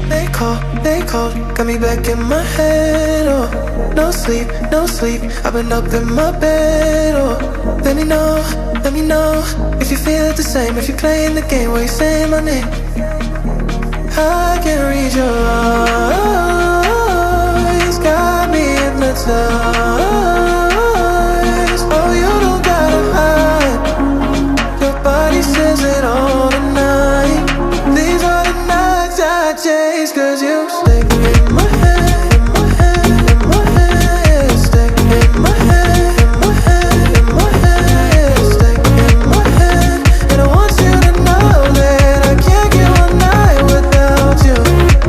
they called, got me back in my head. Oh, no sleep, no sleep. I've been up in my bed. Oh, let me know if you feel it the same. If you're playing the game where you're saying my name. I can read your eyes, got me hypnotized. Oh, you don't gotta hide. Your body says it all tonight. These are the nights I chase, 'cause you stay in my head, in my head, in my head. Stay in my head, in my head, in my head. Stay in my head. And I want you to know that I can't get one night without you.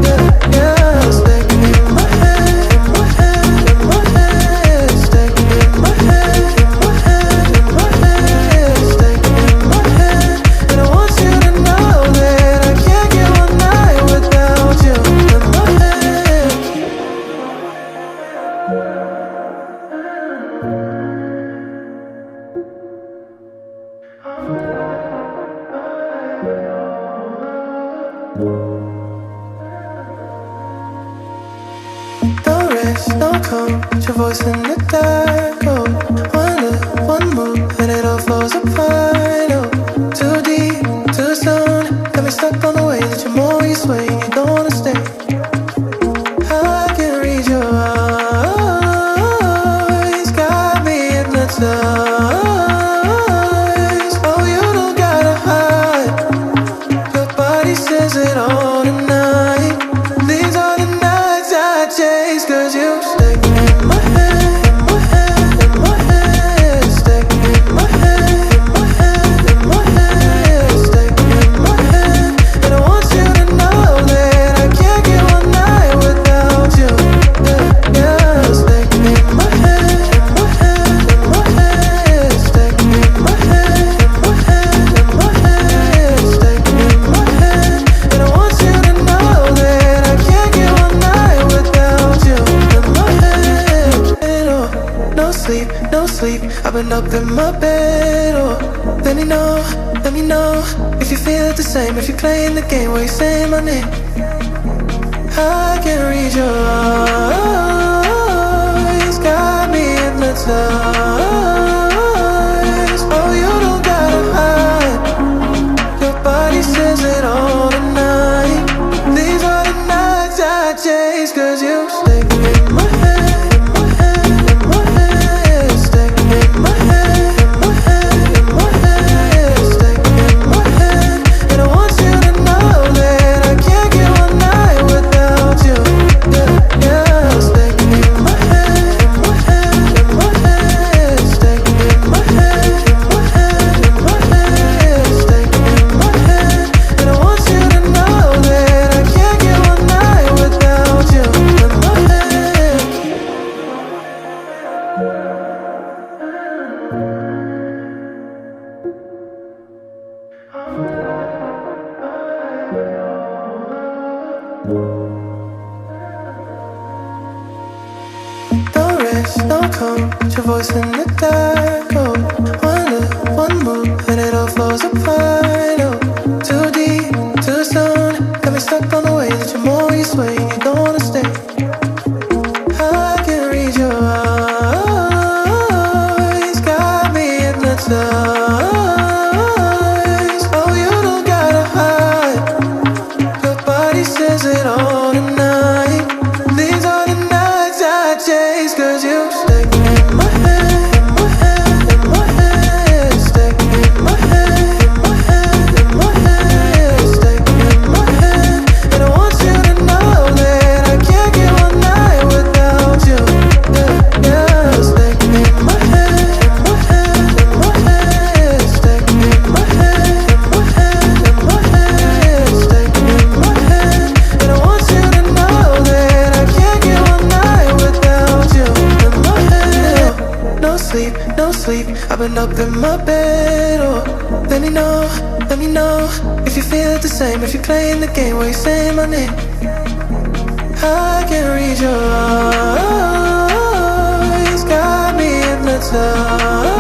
Yeah, yeah. Stay in my head, in my head, in my head. Stay in my head, in my head, in my head. Stay in my head. And I want you to know that I can't get one night without you. In my head. Don't rest, don't come, put your voice in the dark. Oh, one look, one move, and it all falls apart. Oh, too deep, too soon, got me stuck on the way that you're more you sway, and you don't wanna stay. I can read your eyes, got me hypnotized. Oh, you don't gotta hide. Your body says it all tonight. These are the nights I chase, 'cause you stay in my head, in my head, in my head. Stay in my head, in my head, in my head. Stay in my head. And I want you to know that I can't get one night without you. Yeah, yeah. Stay in my head, in my head, in my head. Stay in my head, in my head, in my head. Stay in my head. And I want you to know that I can't get one night without you. In my head. Oh, no sleep, no sleep. I've been up in my bed. Oh, let me know if you feel it the same. If you're playing the game where you're saying my name. I can read your eyes, got me hypnotized. Oh, you don't gotta hide. Your body says it all tonight. These are the nights I chase, 'cause you stay in my head, in my head, in my head. Stay in my head, in my head, in my head. Stay in my head. And I want you to know that I can't get one night without you. Yeah, yeah. Stay in my head, in my head, in my head. Stay in my head, in my head, in my head. Stay in my head. And I want you to know that I can't get one night without you. In my head. Don't rest, don't come, put your voice in the dark. Oh, one look, one move, and it all falls apart. Oh, too deep, too soon, got me stuck on the way that you're more you sway, and you don't wanna stay. I can read your eyes, got me hypnotized. Oh, you don't gotta hide. Your body says it all tonight. These are the nights I chase, 'cause you stay in my head, in my head, in my head. Stay in my head, in my head, in my head. Stay in my head. And I want you to know that I can't get one night without you. Yeah, yeah. Stay in my head, in my head, in my head. Stay in my head, in my head, in my head. Stay in my head. And I want you to know that I can't get one night without you. In my head. No sleep, no sleep. I've been up in my bed. Oh, let me know if you feel it the same. If you're playing the game where you're saying my name. I can read your eyes, got me hypnotized.